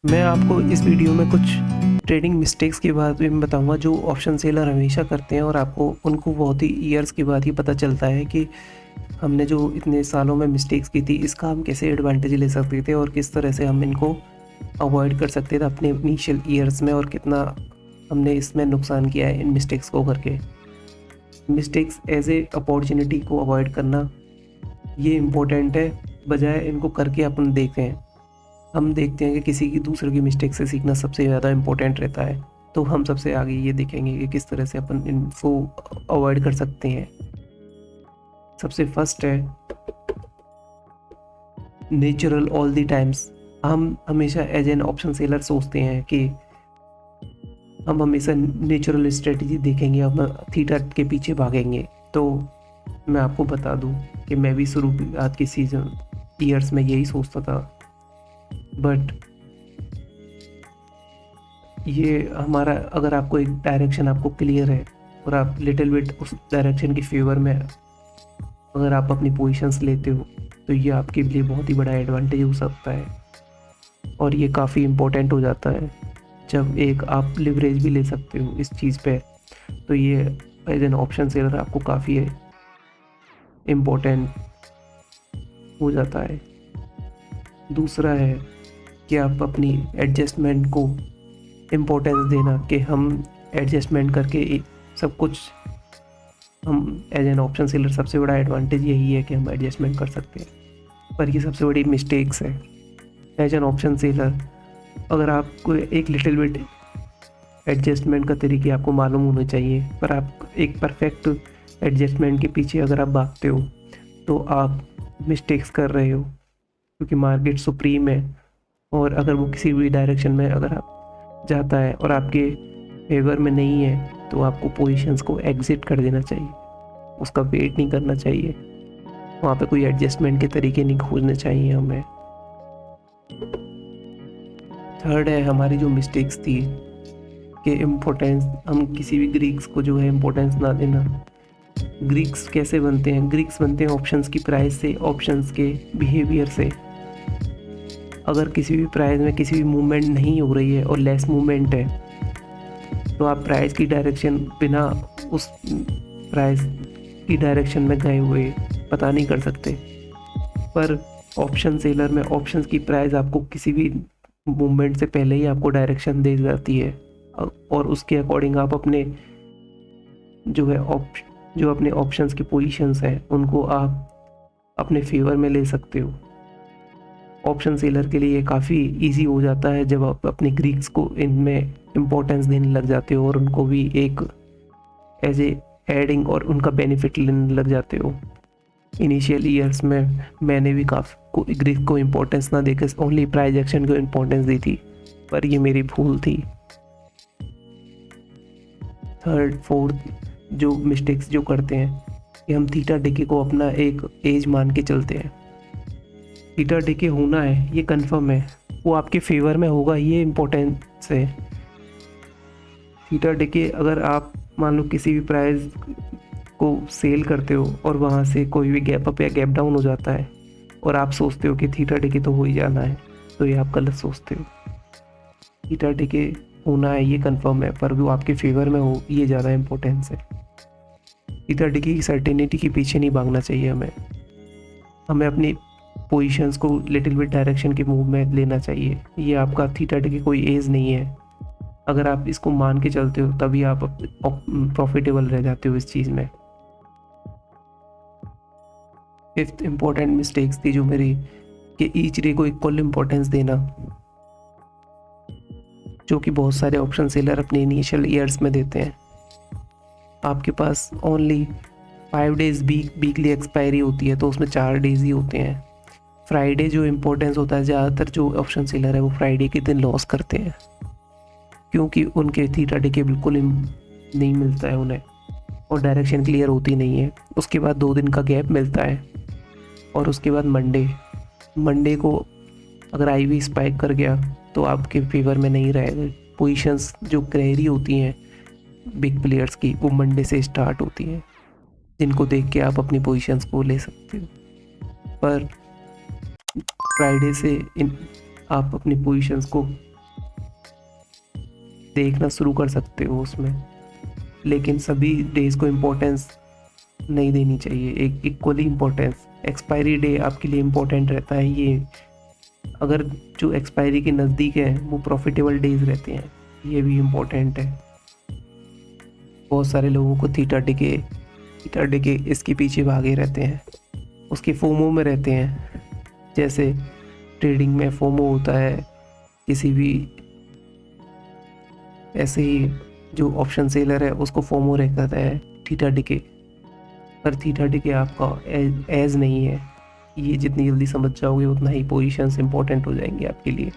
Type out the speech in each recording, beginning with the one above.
मैं आपको इस वीडियो में कुछ ट्रेडिंग मिस्टेक्स के बारे में बताऊंगा जो ऑप्शन सेलर हमेशा करते हैं और आपको उनको बहुत ही ईयर्स के बाद ही पता चलता है कि हमने जो इतने सालों में मिस्टेक्स की थी इसका हम कैसे एडवांटेज ले सकते थे और किस तरह से हम इनको अवॉइड कर सकते थे अपने इनिशियल ईयर्स में और कितना हमने इसमें नुकसान किया है इन मिस्टेक्स को करके। मिस्टेक्स एज ए अपॉर्चुनिटी को अवॉइड करना ये इम्पोर्टेंट है, बजाय इनको करके अपन देखें। हम देखते हैं कि किसी की दूसरे की मिस्टेक से सीखना सबसे ज़्यादा इम्पोर्टेंट रहता है, तो हम सबसे आगे ये देखेंगे कि किस तरह से अपन इनको अवॉइड कर सकते हैं। सबसे फर्स्ट है नेचुरल ऑल द टाइम्स। हम हमेशा एज एन ऑप्शन सेलर सोचते हैं कि हम हमेशा नेचुरल स्ट्रेटजी देखेंगे, हम थीटा के पीछे भागेंगे। तो मैं आपको बता दूं कि मैं भी शुरुआत के सीजन ईयर्स में यही सोचता था, बट ये हमारा अगर आपको एक डायरेक्शन आपको क्लियर है और आप लिटिल बिट उस डायरेक्शन के फेवर में अगर आप अपनी पोजीशंस लेते हो तो ये आपके लिए बहुत ही बड़ा एडवांटेज हो सकता है। और ये काफ़ी इम्पोर्टेंट हो जाता है जब एक आप लिवरेज भी ले सकते हो इस चीज़ पे, तो ये एज एन ऑप्शन सेलर आपको काफ़ी इम्पोर्टेंट हो जाता है। दूसरा है कि आप अपनी एडजस्टमेंट को इम्पोर्टेंस देना, कि हम एडजस्टमेंट करके सब कुछ, हम एज एन ऑप्शन सेलर सबसे बड़ा एडवांटेज यही है कि हम एडजस्टमेंट कर सकते हैं। पर ये सबसे बड़ी मिस्टेक्स है एज एन ऑप्शन सेलर। अगर आपको एक लिटिल बिट एडजस्टमेंट का तरीके आपको मालूम होने चाहिए, पर आप एक परफेक्ट एडजस्टमेंट के पीछे अगर आप भागते हो तो आप मिस्टेक्स कर रहे हो, क्योंकि मार्केट सुप्रीम है और अगर वो किसी भी डायरेक्शन में अगर आप जाता है और आपके फेवर में नहीं है तो आपको पोजीशंस को एग्जिट कर देना चाहिए, उसका वेट नहीं करना चाहिए, वहाँ पे कोई एडजस्टमेंट के तरीके नहीं खोजने चाहिए हमें। थर्ड है हमारी जो मिस्टेक्स थी कि इम्पोर्टेंस, हम किसी भी ग्रीक्स को जो है इम्पोर्टेंस ना देना। ग्रीक्स कैसे बनते हैं? ग्रीक्स बनते हैं ऑप्शंस की प्राइस से, ऑप्शंस के बिहेवियर से। अगर किसी भी प्राइस में किसी भी मूवमेंट नहीं हो रही है और लेस मूवमेंट है तो आप प्राइस की डायरेक्शन बिना उस प्राइस की डायरेक्शन में गए हुए पता नहीं कर सकते। पर ऑप्शन सेलर में ऑप्शंस की प्राइस आपको किसी भी मूवमेंट से पहले ही आपको डायरेक्शन दे जाती है और उसके अकॉर्डिंग आप अपने जो अपने ऑप्शंस की पोजीशंस हैं उनको आप अपने फेवर में ले सकते हो। ऑप्शन सेलर के लिए काफ़ी इजी हो जाता है जब आप अपने ग्रीक्स को इनमें इम्पोर्टेंस देने लग जाते हो और उनको भी एक एज ए एडिंग और उनका बेनिफिट लेने लग जाते हो। इनिशियल ईयर्स में मैंने भी काफ़ी ग्रीक को इम्पोर्टेंस ना देकर ओनली प्राइस एक्शन को इम्पोर्टेंस दी थी, पर ये मेरी भूल थी। थर्ड फोर्थ जो मिस्टेक्स जो करते हैं कि हम थीटा डिके को अपना एक एज मान के चलते हैं। थीटा डिके होना है ये कंफर्म है, वो आपके फेवर में होगा, ये इम्पोर्टेंस है। थीटा डिके अगर आप मान लो किसी भी प्राइस को सेल करते हो और वहाँ से कोई भी गैप अप या गैप डाउन हो जाता है और आप सोचते हो कि थीटा डिके तो हो ही जाना है, तो ये आप गलत सोचते हो। थीटा डिके होना है ये कंफर्म है, पर वो आपके फेवर में हो ये ज़्यादा इम्पोर्टेंस है। थीटा डिके की सर्टेनिटी के पीछे नहीं भागना चाहिए हमें अपनी पोजीशंस को लिटिल बिट डायरेक्शन के मूव में लेना चाहिए। ये आपका थीटा डिके कोई एज नहीं है, अगर आप इसको मान के चलते हो तभी आप प्रॉफिटेबल रह जाते हो इस चीज़ में। फिफ्थ इम्पोर्टेंट मिस्टेक्स थी जो मेरी, कि ईच डे को इक्वल इम्पोर्टेंस देना, जो कि बहुत सारे ऑप्शन सेलर अपने इनिशियल ईयर्स में देते हैं। आपके पास ओनली 5 डेज वीकली एक्सपायरी होती है तो उसमें 4 डेज ही होते हैं। फ्राइडे जो इम्पोर्टेंस होता है, ज़्यादातर जो ऑप्शन सेलर है वो फ्राइडे के दिन लॉस करते हैं, क्योंकि उनके थीटा डिके बिल्कुल नहीं मिलता है उन्हें और डायरेक्शन क्लियर होती नहीं है। उसके बाद 2 दिन का गैप मिलता है और उसके बाद मंडे को अगर आईवी स्पाइक कर गया तो आपके फेवर में नहीं रहेगा। पोजीशंस जो क्रेरी होती हैं बिग प्लेयर्स की वो मंडे से स्टार्ट होती हैं, जिनको देख के आप अपनी पोजीशंस को ले सकते हो। पर फ्राइडे से आप अपनी पोजीशंस को देखना शुरू कर सकते हो उसमें, लेकिन सभी डेज को इम्पोर्टेंस नहीं देनी चाहिए, एक इक्वली इम्पोर्टेंस। एक्सपायरी डे आपके लिए इम्पोर्टेंट रहता है, ये अगर जो एक्सपायरी के नज़दीक है वो प्रॉफिटेबल डेज रहते हैं, ये भी इम्पोर्टेंट है। बहुत सारे लोगों को थीटा डिके इसके पीछे भागे रहते हैं, उसके फोमो में रहते हैं। जैसे ट्रेडिंग में फोमो होता है, किसी भी ऐसे ही जो ऑप्शन सेलर है उसको फोमो रहता है थीटा डिके, पर थीटा डिके आपका एज नहीं है। ये जितनी जल्दी समझ जाओगे उतना ही पोजीशंस इंपॉर्टेंट हो जाएंगे आपके लिए,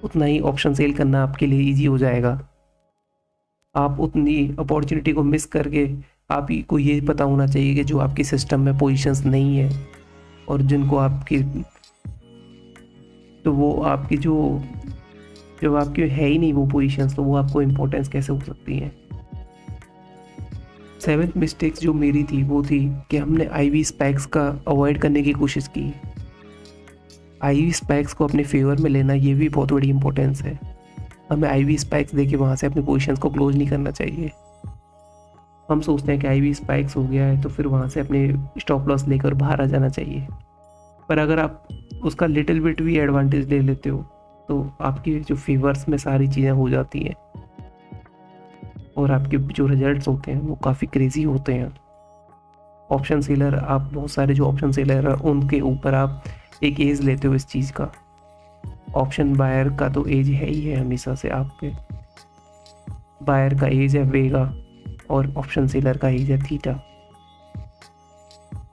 उतना ही ऑप्शन सेल करना आपके लिए इजी हो जाएगा। आप उतनी अपॉर्चुनिटी को मिस करके आप ही को ये पता होना चाहिए कि जो आपके सिस्टम में पोजीशंस नहीं है और जिनको आपकी, तो वो आपकी जो आपके है ही नहीं वो पोजीशंस, तो वो आपको इम्पोर्टेंस कैसे हो सकती हैं। 7th मिस्टेक्स जो मेरी थी वो थी कि हमने आईवी स्पैक्स का अवॉइड करने की कोशिश की। आईवी स्पैक्स को अपने फेवर में लेना ये भी बहुत बड़ी इंपॉर्टेंस है। हमें आईवी स्पैक्स देके वहाँ से अपने पोजीशंस को क्लोज नहीं करना चाहिए। हम सोचते हैं कि आईवी स्पैक्स हो गया है तो फिर वहाँ से अपने स्टॉप लॉस लेकर बाहर आ जाना चाहिए, पर अगर आप उसका लिटिल बिट भी एडवांटेज ले लेते हो तो आपकी जो फेवर्स में सारी चीज़ें हो जाती हैं और आपके जो रिजल्ट्स होते हैं वो काफ़ी क्रेजी होते हैं। ऑप्शन सेलर, आप बहुत सारे जो ऑप्शन सेलर हैं उनके ऊपर आप एक एज लेते हो इस चीज़ का। ऑप्शन बायर का तो एज है ही है हमेशा से, आप पे बायर का एज है वेगा और ऑप्शन सेलर का एज है थीटा।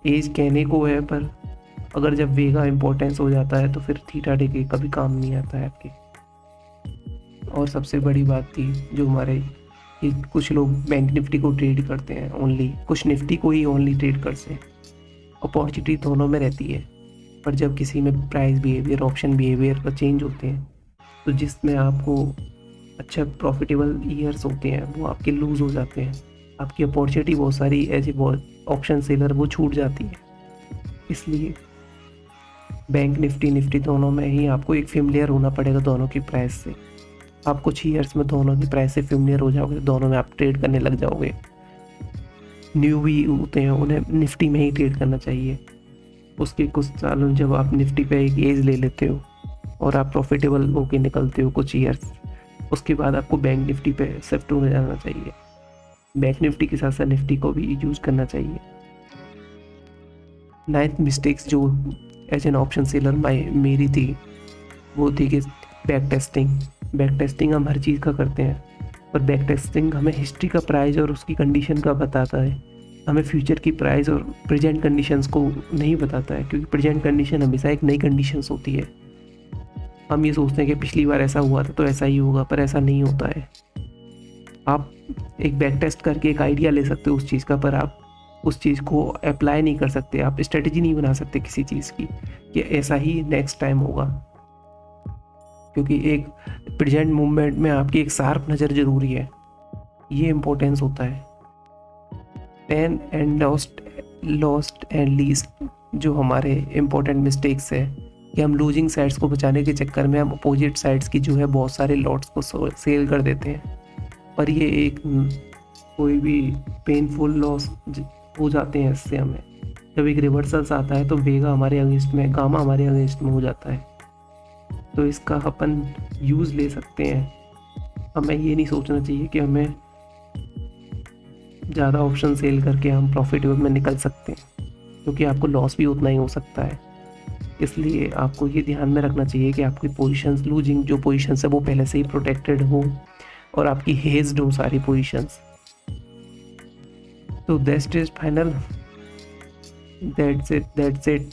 एज कहने को है पर अगर जब वेगा इम्पोर्टेंस हो जाता है तो फिर थीटा डिके कभी काम नहीं आता है आपके। और सबसे बड़ी बात थी जो हमारे कि कुछ लोग बैंक निफ्टी को ट्रेड करते हैं ओनली, कुछ निफ्टी को ही ओनली ट्रेड करते हैं। अपॉर्चुनिटी दोनों में रहती है, पर जब किसी में प्राइस बिहेवियर, ऑप्शन बिहेवियर का चेंज होते हैं तो जिसमें आपको अच्छा प्रॉफिटेबल ईयर्स होते हैं वो आपके लूज़ हो जाते हैं। आपकी अपॉर्चुनिटी बहुत सारी एज ए ऑप्शन सेलर वो छूट जाती है। इसलिए बैंक निफ्टी दोनों में ही आपको एक फेमिलियर होना पड़ेगा दोनों की प्राइस से। आप कुछ ईयर्स में दोनों की प्राइस से फेमिलियर हो जाओगे, दोनों में आप ट्रेड करने लग जाओगे। न्यू भी होते हैं उन्हें निफ्टी में ही ट्रेड करना चाहिए। उसके कुछ सालों जब आप निफ्टी पे एक एज ले लेते हो और आप प्रॉफिटेबल होके निकलते हो कुछ ईयर्स, उसके बाद आपको बैंक निफ्टी पे शिफ्ट हो जाना चाहिए। बैंक निफ्टी के साथ साथ निफ्टी को भी यूज़ करना चाहिए। 9th मिस्टेक्स जो एज एन ऑप्शन सेलर मेरी थी वो थी कि बैक टेस्टिंग हम हर चीज़ का करते हैं, पर बैक टेस्टिंग हमें हिस्ट्री का प्राइस और उसकी कंडीशन का बताता है, हमें फ्यूचर की प्राइस और प्रेजेंट कंडीशंस को नहीं बताता है, क्योंकि प्रेजेंट कंडीशन हमेशा एक नई कंडीशंस होती है। हम ये सोचते हैं कि पिछली बार ऐसा हुआ था तो ऐसा ही होगा, पर ऐसा नहीं होता है। आप एक बैक टेस्ट करके एक आइडिया ले सकते हो उस चीज़ का, पर आप उस चीज़ को अप्लाई नहीं कर सकते, आप स्ट्रेटजी नहीं बना सकते किसी चीज़ की कि ऐसा ही नेक्स्ट टाइम होगा, क्योंकि एक प्रेजेंट मूवमेंट में आपकी एक शार्प नज़र ज़रूरी है। ये इम्पोर्टेंस होता है। Pain and lost and least जो हमारे इम्पोर्टेंट मिस्टेक्स है कि हम लूजिंग साइड्स को बचाने के चक्कर में हम अपोजिट साइड्स की जो है बहुत सारे लॉट्स को सेल कर देते हैं, पर ये एक कोई भी पेनफुल लॉस हो जाते हैं इससे। हमें जब एक रिवर्सल्स आता है तो वेगा हमारे अगेंस्ट में, गामा हमारे अगेंस्ट में हो जाता है, तो इसका अपन यूज़ ले सकते हैं। हमें ये नहीं सोचना चाहिए कि हमें ज़्यादा ऑप्शन सेल करके हम प्रॉफिटेबल में निकल सकते हैं, क्योंकि आपको लॉस भी उतना ही हो सकता है। इसलिए आपको ये ध्यान में रखना चाहिए कि आपकी पोजीशंस, लूजिंग जो पोजीशंस है वो पहले से ही प्रोटेक्टेड हो और आपकी हेज्ड हो सारी पोजीशंस। तो that's is final, that's it.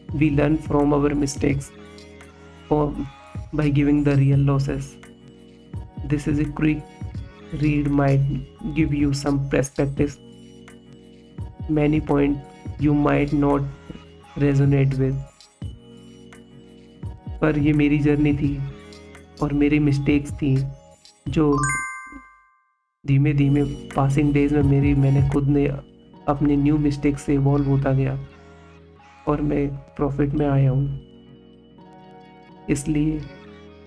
We learn from our mistakes by giving the real losses. This is a quick read, might give you some perspectives. Many points you might not resonate with. पर ये मेरी journey थी और मेरी mistakes थी जो धीमे धीमे पासिंग डेज में मैंने खुद ने अपने न्यू मिस्टेक से इवॉल्व होता गया और मैं प्रॉफिट में आया हूँ। इसलिए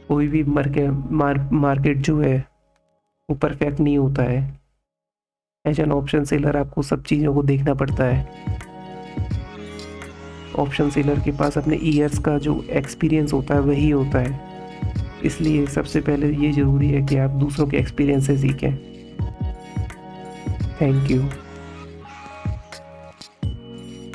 कोई भी मार्केट जो है वो परफेक्ट नहीं होता है। एज एन ऑप्शन सेलर आपको सब चीज़ों को देखना पड़ता है। ऑप्शन सेलर के पास अपने ईयर्स का जो एक्सपीरियंस होता है वही होता है। इसलिए सबसे पहले ये ज़रूरी है कि आप दूसरों के एक्सपीरियंस से सीखें। Thank you.